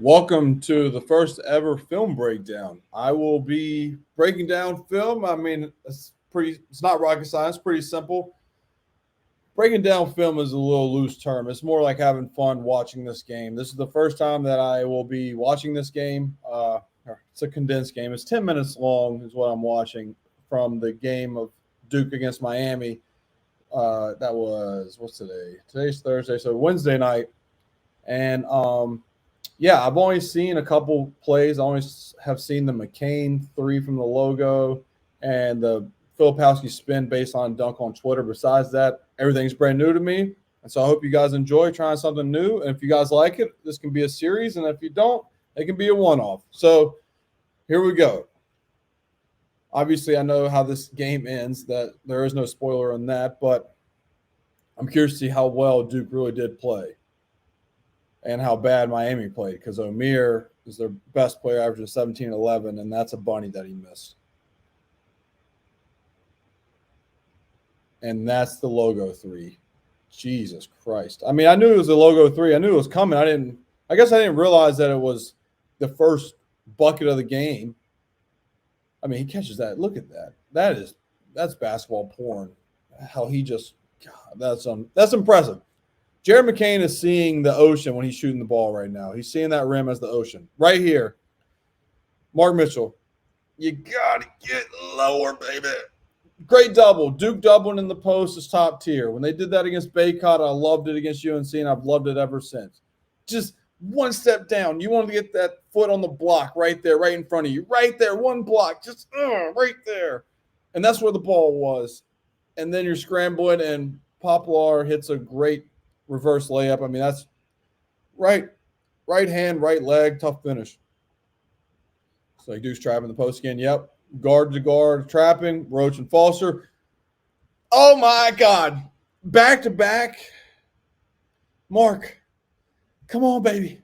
Welcome to the first ever film breakdown. I will be breaking down film. I mean, it's not rocket science, pretty simple. Breaking down film is a little loose term. It's more like having fun watching this game. This is the first time that I will be watching this game. It's a condensed game. It's 10 minutes long, is what I'm watching from the game of Duke against Miami. That was, what's today? Today's Thursday, so Wednesday night. And yeah, I've only seen a couple plays. I only have seen the McCain three from the logo and the Filipowski spin based on dunk on Twitter. Besides that, everything's brand new to me. And so I hope you guys enjoy trying something new. And if you guys like it, this can be a series. And if you don't, it can be a one off. So here we go. Obviously, I know how this game ends, that there is no spoiler on that, but I'm curious to see how well Duke really did play and how bad Miami played, because Omier is their best player, averaging 17-11, and that's a bunny that he missed. And that's the logo three. Jesus Christ. I mean, I knew it was a logo three. I knew it was coming. I guess I didn't realize that it was the first bucket of the game. I mean, he catches that. Look at that. That's basketball porn. How he just, God, that's impressive. Jared McCain is seeing the ocean when he's shooting the ball right now. He's seeing that rim as the ocean. Right here. Mark Mitchell, you got to get lower, baby. Great double. Duke doubling in the post is top tier. When they did that against Baycott, I loved it against UNC, and I've loved it ever since. Just one step down. You want to get that foot on the block right there, right in front of you. Right there, one block. Just right there. And that's where the ball was. And then you're scrambling, and Poplar hits a great reverse layup. I mean, that's right hand, right leg, tough finish. So Duke's trapping the post again. Yep. Guard to guard, trapping, Roach and Foster. Oh my God. Back to back. Mark. Come on, baby.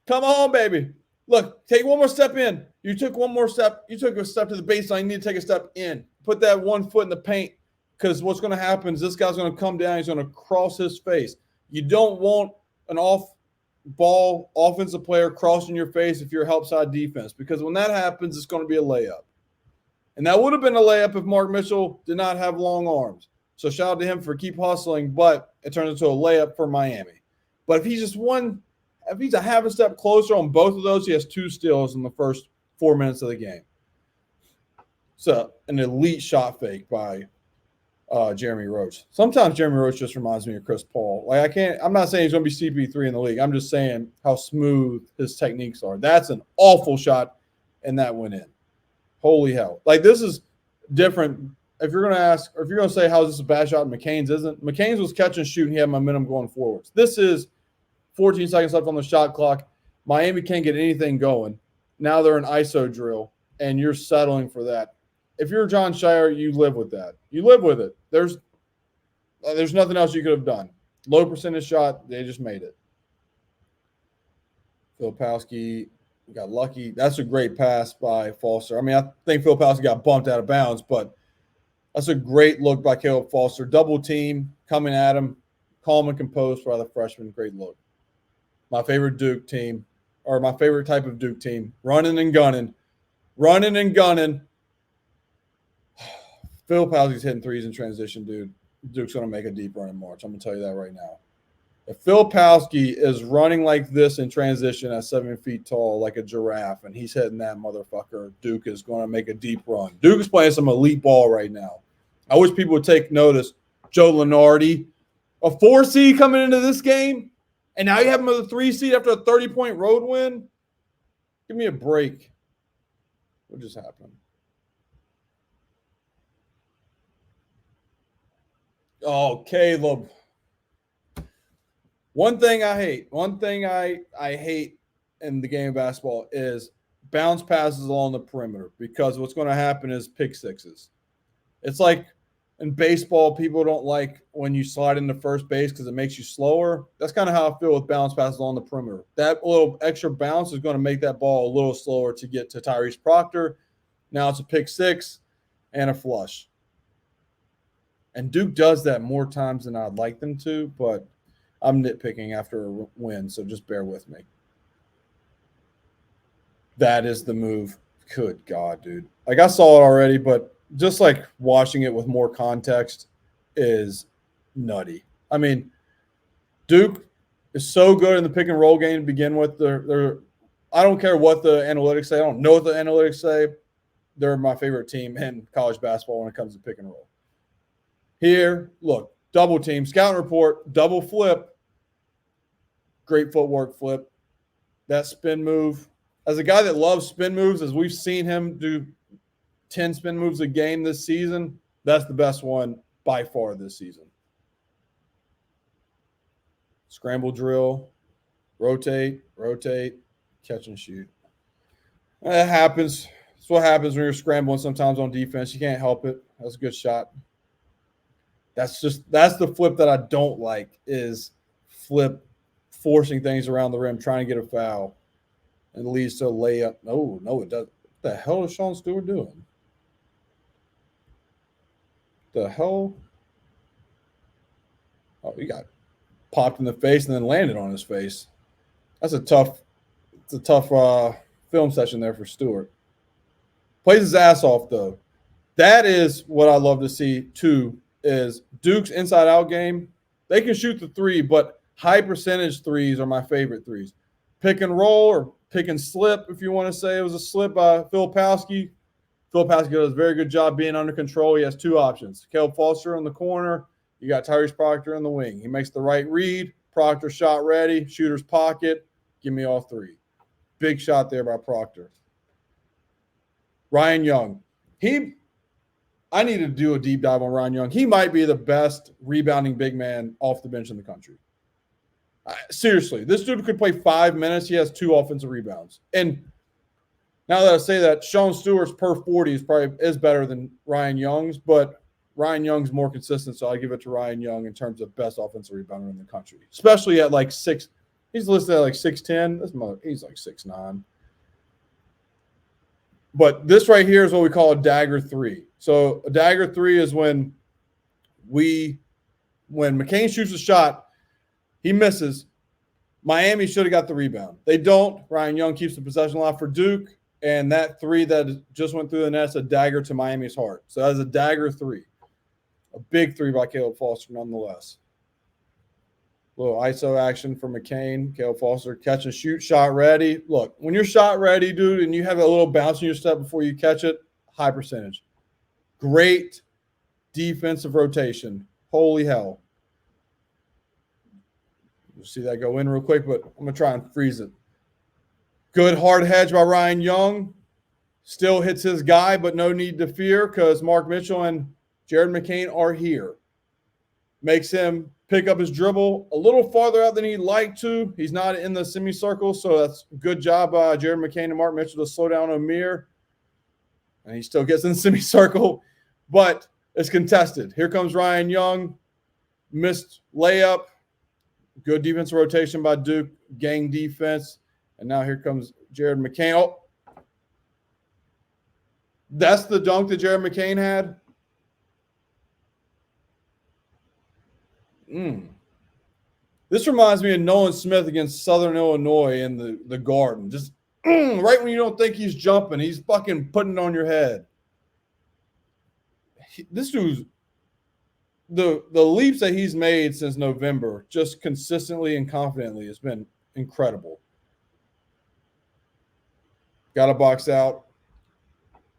Come on, baby. Look, take one more step in. You took one more step. You took a step to the baseline. You need to take a step in. Put that 1 foot in the paint, because what's going to happen is this guy's going to come down. He's going to cross his face. You don't want an off-ball offensive player crossing your face if you're help side defense, because when that happens, it's going to be a layup. And that would have been a layup if Mark Mitchell did not have long arms. So shout out to him for keep hustling, but it turns into a layup for Miami. But if he's a half a step closer on both of those, he has 2 steals in the first 4 minutes of the game. So an elite shot fake by Jeremy Roach. Sometimes Jeremy Roach just reminds me of Chris Paul. I'm not saying he's going to be CP3 in the league. I'm just saying how smooth his techniques are. That's an awful shot, and that went in. Holy hell. This is different. If you're going to ask, or if you're going to say, how is this a bad shot and McCain's isn't, McCain's was catch and shoot, and he had momentum going forwards. This is 14 seconds left on the shot clock. Miami can't get anything going. Now they're in ISO drill, and you're settling for that. If you're John Shire, you live with that. You live with it. There's nothing else you could have done. Low percentage shot, they just made it. Filipowski got lucky. That's a great pass by Foster. I mean, I think Filipowski got bumped out of bounds, but that's a great look by Caleb Foster. Double team coming at him, calm and composed by the freshman. Great look. My favorite Duke team, or my favorite type of Duke team, running and gunning. Running and gunning. Filipowski's hitting threes in transition, dude. Duke's going to make a deep run in March. I'm going to tell you that right now. If Filipowski is running like this in transition at 7 feet tall, like a giraffe, and he's hitting that motherfucker, Duke is going to make a deep run. Duke is playing some elite ball right now. I wish people would take notice. Joe Lunardi, a 4 seed coming into this game, and now you have him as a 3 seed after a 30-point road win? Give me a break. What just happened? Oh, Caleb. One thing I hate in the game of basketball is bounce passes along the perimeter, because what's going to happen is pick sixes. It's like in baseball, people don't like when you slide into first base because it makes you slower. That's kind of how I feel with bounce passes along the perimeter. That little extra bounce is going to make that ball a little slower to get to Tyrese Proctor. Now it's a pick six and a flush. And Duke does that more times than I'd like them to, but I'm nitpicking after a win, so just bear with me. That is the move. Good God, dude. Like I saw it already, but just like watching it with more context is nutty. I mean, Duke is so good in the pick and roll game to begin with. I don't care what the analytics say. I don't know what the analytics say. They're my favorite team in college basketball when it comes to pick and roll. Here, look, double team, scout report, double flip. Great footwork flip. That spin move. As a guy that loves spin moves, as we've seen him do 10 spin moves a game this season, that's the best one by far this season. Scramble drill, rotate, catch and shoot. That happens. That's what happens when you're scrambling sometimes on defense. You can't help it. That's a good shot. That's the flip that I don't like is flip forcing things around the rim, trying to get a foul, and leads to a layup. No, it doesn't. What the hell is Sean Stewart doing? The hell? Oh, he got popped in the face and then landed on his face. That's a tough film session there for Stewart. Plays his ass off, though. That is what I love to see, too, is Duke's inside-out game. They can shoot the three, but high percentage threes are my favorite threes. Pick and roll or pick and slip, if you want to say it was a slip by Filipowski. Filipowski does a very good job being under control. He has two options. Caleb Foster in the corner. You got Tyrese Proctor in the wing. He makes the right read. Proctor shot ready. Shooter's pocket. Give me all three. Big shot there by Proctor. Ryan Young. I need to do a deep dive on Ryan Young. He might be the best rebounding big man off the bench in the country. Seriously, this dude could play 5 minutes. He has 2 offensive rebounds. And now that I say that, Sean Stewart's per 40 is better than Ryan Young's, but Ryan Young's more consistent, so I give it to Ryan Young in terms of best offensive rebounder in the country, especially at like 6. He's listed at like 6'10". He's like 6'9". But this right here is what we call a dagger 3. So a dagger 3 is when McCain shoots a shot, he misses. Miami should have got the rebound. They don't. Ryan Young keeps the possession alive for Duke, and that 3 that just went through the net's a dagger to Miami's heart. So that's a dagger 3. A big 3 by Caleb Foster nonetheless. A little ISO action for McCain. Caleb Foster catch and shoot, shot ready. Look, when you're shot ready, dude, and you have a little bounce in your step before you catch it, high percentage. Great defensive rotation. Holy hell. You'll see that go in real quick, but I'm going to try and freeze it. Good hard hedge by Ryan Young. Still hits his guy, but no need to fear because Mark Mitchell and Jared McCain are here. Makes him pick up his dribble a little farther out than he'd like to. He's not in the semicircle, so that's a good job by Jared McCain and Mark Mitchell to slow down Amir. And he still gets in the semicircle, but it's contested. Here comes Ryan Young. Missed layup. Good defensive rotation by Duke. Gang defense. And now here comes Jared McCain. Oh, that's the dunk that Jared McCain had. This reminds me of Nolan Smith against Southern Illinois in the Garden. Just right when you don't think he's jumping, he's fucking putting it on your head. This dude's the leaps that he's made since November, just consistently and confidently, has been incredible. Got to box out.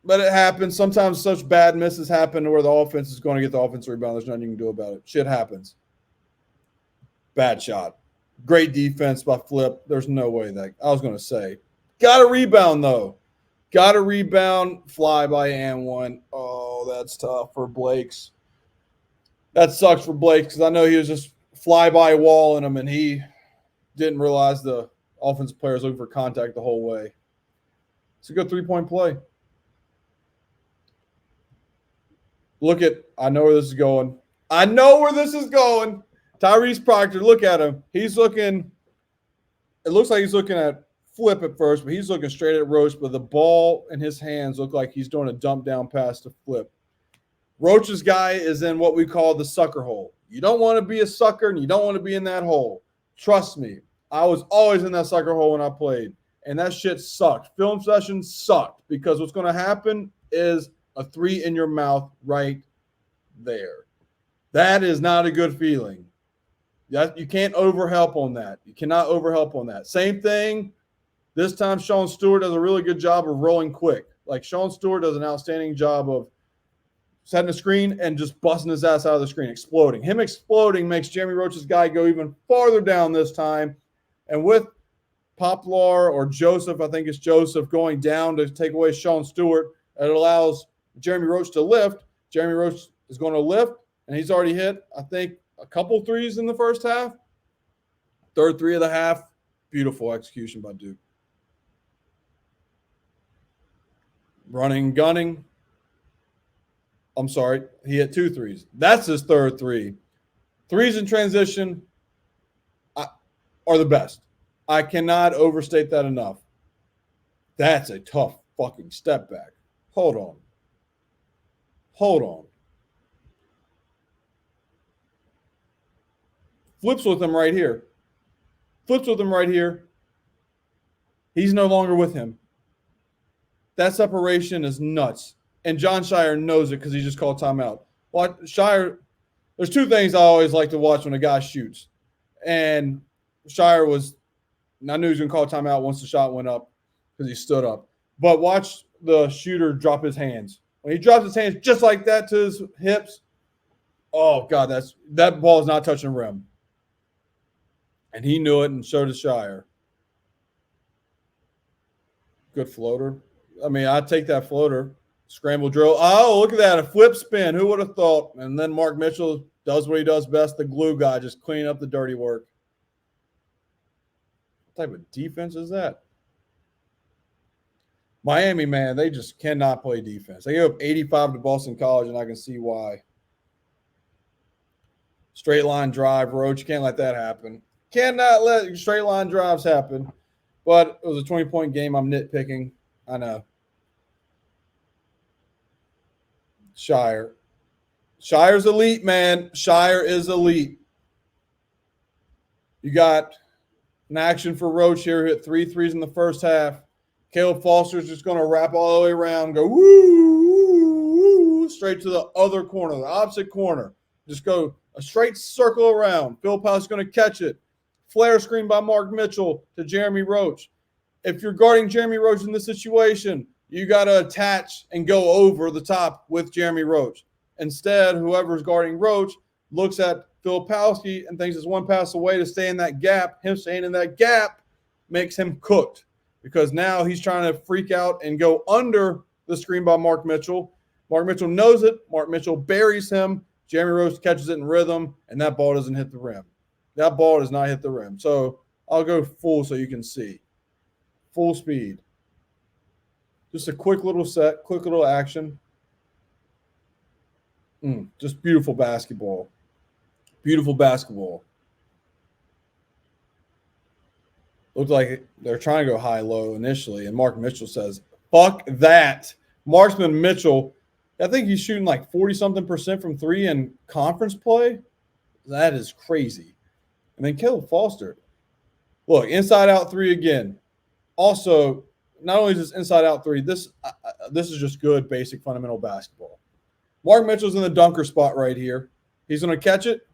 But it happens. Sometimes such bad misses happen where the offense is going to get the offensive rebound. There's nothing you can do about it. Shit happens. Bad shot. Great defense by Flip. There's no way that – I was going to say. Got a rebound, though. Got a rebound. Fly by and one. Oh, that's tough for Blake's. That sucks for Blake because I know he was just fly-by walling him, and he didn't realize the offensive player was looking for contact the whole way. It's a good three-point play. Look at – I know where this is going. Tyrese Proctor, look at him. He's looking – it looks like he's looking at Flip at first, but he's looking straight at Roach, but the ball in his hands look like he's doing a dump down pass to Flip. Roach's guy is in what we call the sucker hole. You don't want to be a sucker, and you don't want to be in that hole. Trust me, I was always in that sucker hole when I played. And that shit sucked. Film session sucked because what's going to happen is a 3 in your mouth right there. That is not a good feeling. You can't overhelp on that. You cannot overhelp on that. Same thing. This time, Sean Stewart does a really good job of rolling quick. Like Sean Stewart does an outstanding job of setting a screen and just busting his ass out of the screen, exploding. Him exploding makes Jeremy Roach's guy go even farther down this time. And with Poplar or Joseph, I think it's Joseph, going down to take away Sean Stewart, it allows Jeremy Roach to lift. Jeremy Roach is going to lift, and he's already hit, I think, a couple threes in the first half. Third 3 of the half, beautiful execution by Duke. Running, gunning. I'm sorry, he hit 2 threes. That's his third 3. Threes in transition are the best. I cannot overstate that enough. That's a tough fucking step back. Hold on. Flips with him right here. He's no longer with him. That separation is nuts. And Jon Scheyer knows it because he just called timeout. Well, Scheyer, there's 2 things I always like to watch when a guy shoots. And Scheyer I knew he was going to call timeout once the shot went up because he stood up. But watch the shooter drop his hands. When he drops his hands just like that to his hips, oh, God, that ball is not touching the rim. And he knew it, and so did Scheyer. Good floater. I mean, I'd take that floater. Scramble drill. Oh, look at that. A flip spin. Who would have thought? And then Mark Mitchell does what he does best, the glue guy, just clean up the dirty work. What type of defense is that? Miami, man, they just cannot play defense. They gave up 85 to Boston College, and I can see why. Straight line drive, Roach. You can't let that happen. Cannot let straight line drives happen. But it was a 20-point game. I'm nitpicking. I know. Sheyer's elite, man. Scheyer is elite. You got an action for Roach here. Hit 3 threes in the first half. Caleb Foster's just going to wrap all the way around, go woo, straight to the other corner, the opposite corner. Just go a straight circle around. Philipowski's going to catch it. Flare screen by Mark Mitchell to Jeremy Roach. If you're guarding Jeremy Roach in this situation, you got to attach and go over the top with Jeremy Roach. Instead, whoever's guarding Roach looks at Filipowski and thinks it's one pass away to stay in that gap. Him staying in that gap makes him cooked because now he's trying to freak out and go under the screen by Mark Mitchell. Mark Mitchell knows it. Mark Mitchell buries him. Jeremy Roach catches it in rhythm, and that ball doesn't hit the rim. That ball does not hit the rim. So I'll go full so you can see. Full speed. Just a quick little set, quick little action. Just beautiful basketball. Beautiful basketball. Looked like they're trying to go high-low initially, and Mark Mitchell says, fuck that. Marksman Mitchell, I think he's shooting like 40-something% from 3 in conference play. That is crazy. And then Caleb Foster. Look, inside-out 3 again. Also, not only is this inside-out 3, this is just good, basic, fundamental basketball. Mark Mitchell's in the dunker spot right here. He's going to catch it.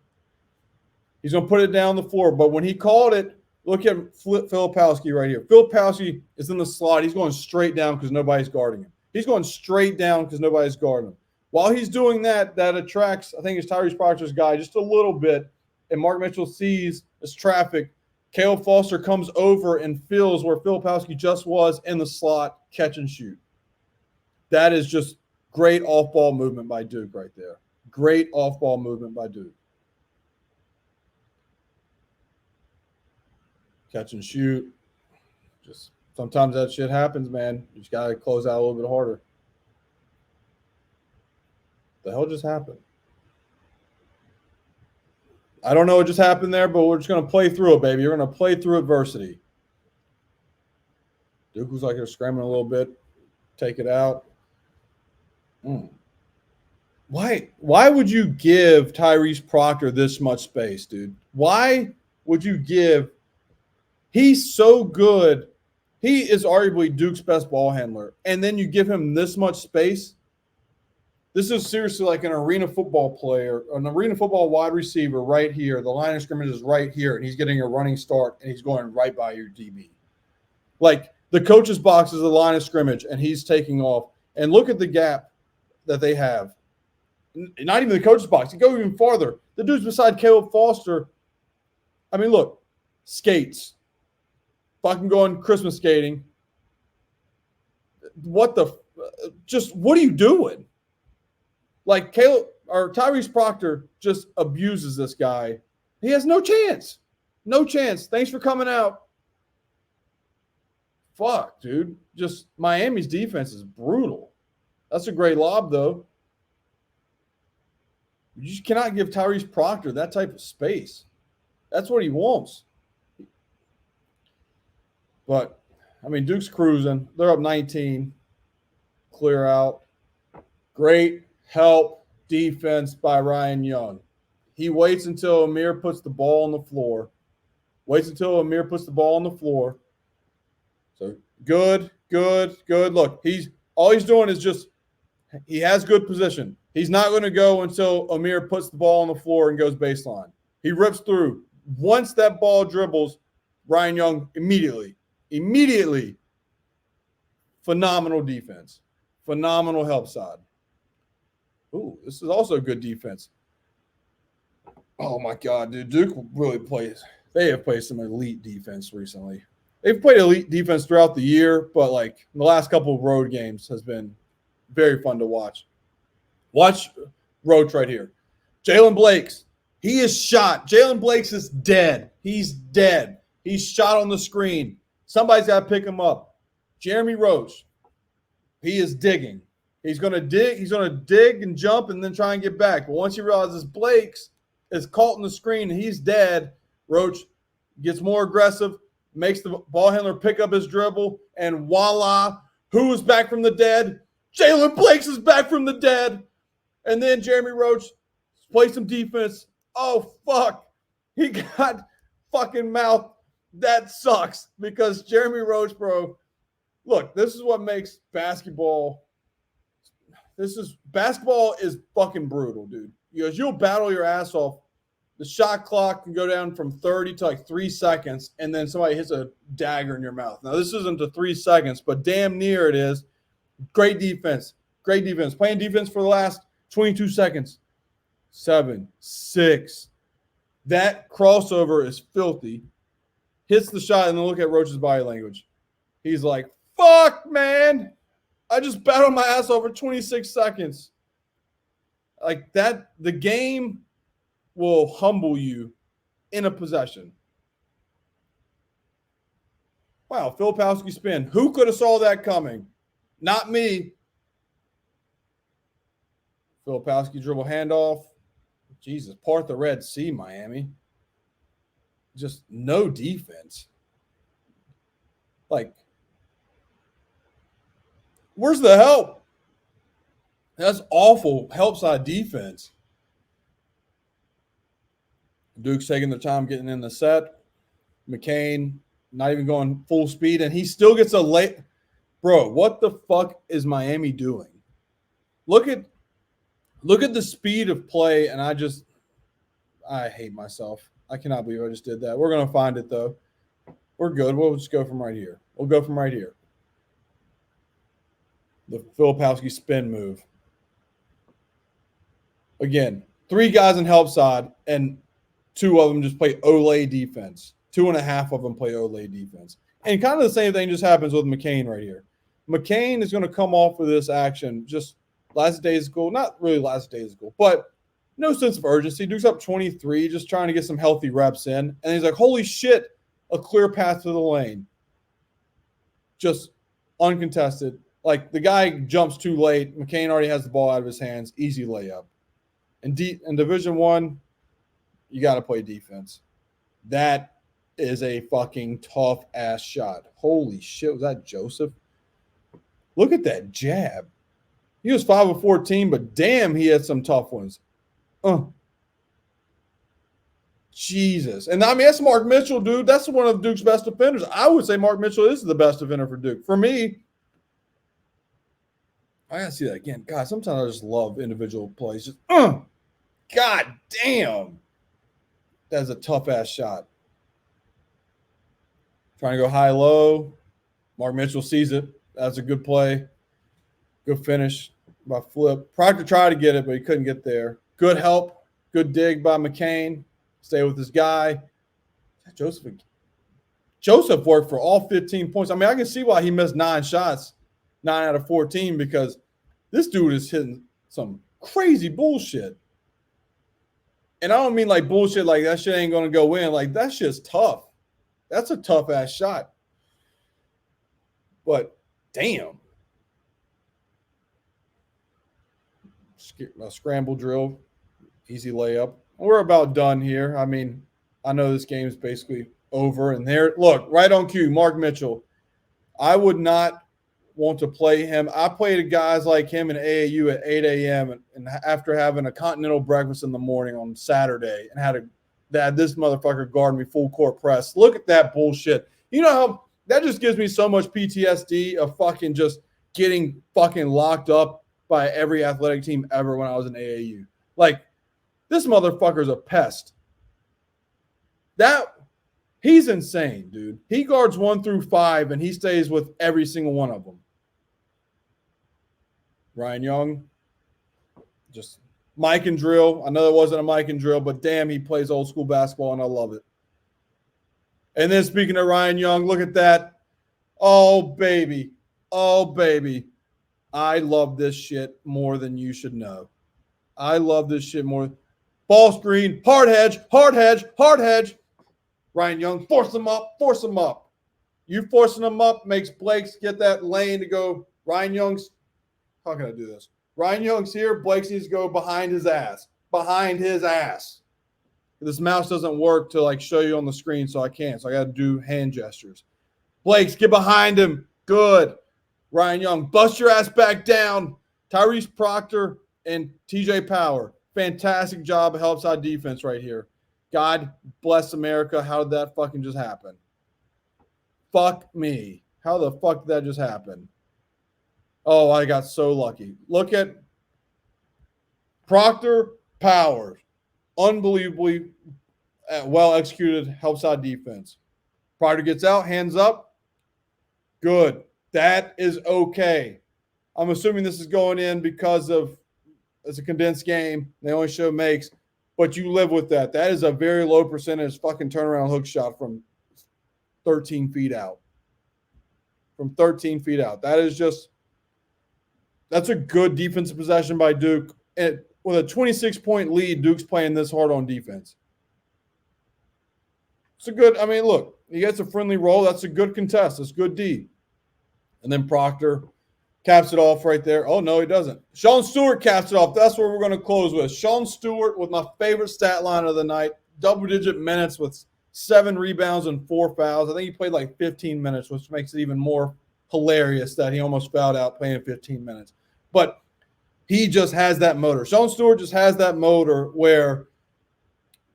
He's going to put it down the floor. But when he called it, look at Filipowski right here. Filipowski is in the slot. He's going straight down because nobody's guarding him. He's going straight down because nobody's guarding him. While he's doing that, that attracts, I think it's Tyrese Proctor's guy just a little bit. And Mark Mitchell sees this traffic. Caleb Foster comes over and fills where Filipowski just was in the slot, catch and shoot. That is just great off-ball movement by Duke right there. Great off-ball movement by Duke. Catch and shoot. Just sometimes that shit happens, man. You just got to close out a little bit harder. The hell just happened? I don't know what just happened there, but we're just going to play through it, baby. You're going to play through adversity. Duke was like they're scrambling a little bit. Take it out. Why would you give Tyrese Proctor this much space, dude? Why would you give – he's so good He is arguably Duke's best ball handler. And then you give him this much space. This is seriously like an arena football player, an arena football wide receiver right here. The line of scrimmage is right here, and he's getting a running start, and he's going right by your DB. Like, the coach's box is the line of scrimmage, and he's taking off. And look at the gap that they have. Not even the coach's box. You go even farther. The dude's beside Caleb Foster. I mean, look, skates. Fucking going Christmas skating. What are you doing? Like, Caleb or Tyrese Proctor just abuses this guy. He has no chance. No chance. Thanks for coming out. Fuck, dude. Just Miami's defense is brutal. That's a great lob, though. You just cannot give Tyrese Proctor that type of space. That's what he wants. But, I mean, Duke's cruising. They're up 19. Clear out. Great help defense by Ryan Young. He waits until Amir puts the ball on the floor. So good. Look, all he's doing is just he has good position. He's not going to go until Amir puts the ball on the floor and goes baseline. He rips through. Once that ball dribbles, Ryan Young immediately. Phenomenal defense. Phenomenal help side. Ooh, this is also good defense. Oh, my God, dude. Duke really plays. They have played some elite defense recently. They've played elite defense throughout the year, but, like, the last couple of road games has been very fun to watch. Watch Roach right here. Jalen Blakes. He is shot. Jalen Blakes is dead. He's dead. He's shot on the screen. Somebody's got to pick him up. Jeremy Roach. He is digging. He's going to dig. He's going to dig and jump and then try and get back. But once he realizes Blakes is caught in the screen and he's dead, Roach gets more aggressive, makes the ball handler pick up his dribble, and voila, who is back from the dead? Jalen Blakes is back from the dead. And then Jeremy Roach plays some defense. Oh, fuck. He got fucking mouthed. That sucks because Jeremy Roach, bro, look, this is what makes basketball. Basketball is fucking brutal, dude. Because you'll battle your ass off. The shot clock can go down from 30 to like 3 seconds, and then somebody hits a dagger in your mouth. Now, this isn't to 3 seconds, but damn near it is. Great defense. Playing defense for the last 22 seconds. 7, 6. That crossover is filthy. Hits the shot, and then look at Roach's body language. He's like, fuck, man. I just battled my ass over 26 seconds. Like that, the game will humble you in a possession. Wow, Filipowski spin. Who could have saw that coming? Not me. Filipowski dribble handoff. Jesus, part the Red Sea, Miami. Just no defense. Like, where's the help? That's awful help side defense. Duke's taking their time getting in the set. McCain not even going full speed, and he still gets a late. Bro, what the fuck is Miami doing? Look at the speed of play, and I hate myself. I cannot believe I just did that. We're going to find it, though. We're good. We'll just go from right here. The Filipowski spin move. Again, 3 guys in help side, and 2 of them just play Olay defense. 2.5 of them play Olay defense. And kind of the same thing just happens with McCain right here. McCain is going to come off of this action just last days of school. Not really last days of school, but no sense of urgency. Duke's up 23, just trying to get some healthy reps in. And he's like, holy shit, a clear path to the lane. Just uncontested. Like, the guy jumps too late. McCain already has the ball out of his hands. Easy layup. In Division I, you got to play defense. That is a fucking tough-ass shot. Holy shit, was that Joseph? Look at that jab. He was 5 of 14, but damn, he had some tough ones. Jesus. And I mean, that's Mark Mitchell, dude. That's one of Duke's best defenders. I would say Mark Mitchell is the best defender for Duke. For me, I gotta see that again. God, sometimes I just love individual plays. Just, God damn. That's a tough ass shot. Trying to go high-low. Mark Mitchell sees it. That's a good play. Good finish by Flip. Proctor tried to get it, but he couldn't get there. Good help. Good dig by McCain. Stay with his guy. Joseph worked for all 15 points. I mean, I can see why he missed 9 shots, 9 out of 14, because this dude is hitting some crazy bullshit. And I don't mean like bullshit like that shit ain't going to go in. Like, that shit's tough. That's a tough-ass shot. But, damn. A scramble drill. Easy layup. We're about done here. I mean, I know this game is basically over. And there, look, right on cue, Mark Mitchell. I would not want to play him. I played guys like him in AAU at 8 a.m. and after having a continental breakfast in the morning on Saturday and had this motherfucker guard me full court press. Look at that bullshit. You know how that just gives me so much PTSD of fucking just getting fucking locked up by every athletic team ever when I was in AAU. Like, this motherfucker's a pest. He's insane, dude. He guards 1 through 5, and he stays with every single one of them. Ryan Young, just mic and drill. I know it wasn't a mic and drill, but damn, he plays old school basketball, and I love it. And then speaking of Ryan Young, look at that. Oh, baby. Oh, baby. I love this shit more than you should know. I love this shit more. Ball screen, hard hedge, hard hedge, hard hedge. Ryan Young, force him up, force him up. You forcing him up makes Blake's get that lane to go. Ryan Young's, how can I do this? Ryan Young's here. Blake's needs to go behind his ass. Behind his ass. This mouse doesn't work to like show you on the screen, so I can't. So I got to do hand gestures. Blake's, get behind him. Good. Ryan Young, bust your ass back down. Tyrese Proctor and TJ Power. Fantastic job of help side defense right here. God bless America. How did that fucking just happen? Fuck me. How the fuck did that just happen? Oh, I got so lucky. Look at Proctor, Powers. Unbelievably well-executed help side defense. Proctor gets out, hands up. Good. That is okay. I'm assuming this is going in because of it's a condensed game. They only show makes, but you live with that. That is a very low percentage fucking turnaround hook shot from 13 feet out. From 13 feet out. That's a good defensive possession by Duke. And with a 26-point lead, Duke's playing this hard on defense. It's a good, I mean, look, he gets a friendly roll. That's a good contest. That's good D. And then Proctor caps it off right there. Oh, no, he doesn't. Sean Stewart caps it off. That's what we're going to close with. Sean Stewart with my favorite stat line of the night. Double-digit minutes with 7 rebounds and 4 fouls. I think he played like 15 minutes, which makes it even more hilarious that he almost fouled out playing 15 minutes. But he just has that motor. Sean Stewart just has that motor where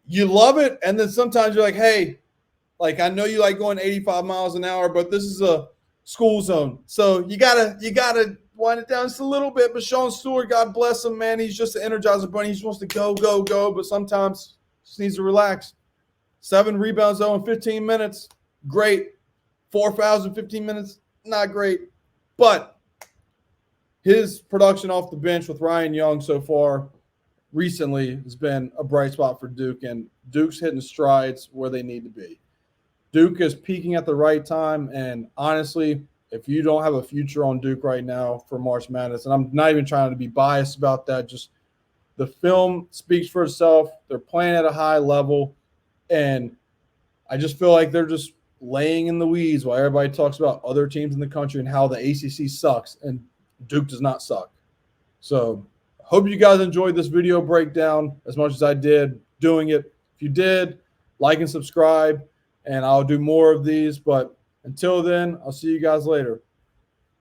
you love it, and then sometimes you're like, hey, like I know you like going 85 miles an hour, but this is a school zone. So you gotta wind it down just a little bit. But Sean Stewart, God bless him, man. He's just an Energizer bunny. He just wants to go, go, go, but sometimes just needs to relax. 7 rebounds, though, in 15 minutes. Great. 4 fouls in 15 minutes. Not great. But his production off the bench with Ryan Young so far recently has been a bright spot for Duke, and Duke's hitting strides where they need to be. Duke is peaking at the right time, and honestly, if you don't have a future on Duke right now for March Madness, and I'm not even trying to be biased about that, just the film speaks for itself. They're playing at a high level, and I just feel like they're just laying in the weeds while everybody talks about other teams in the country and how the ACC sucks, and Duke does not suck. So hope you guys enjoyed this video breakdown as much as I did doing it. If you did, like and subscribe, and I'll do more of these. But until then, I'll see you guys later.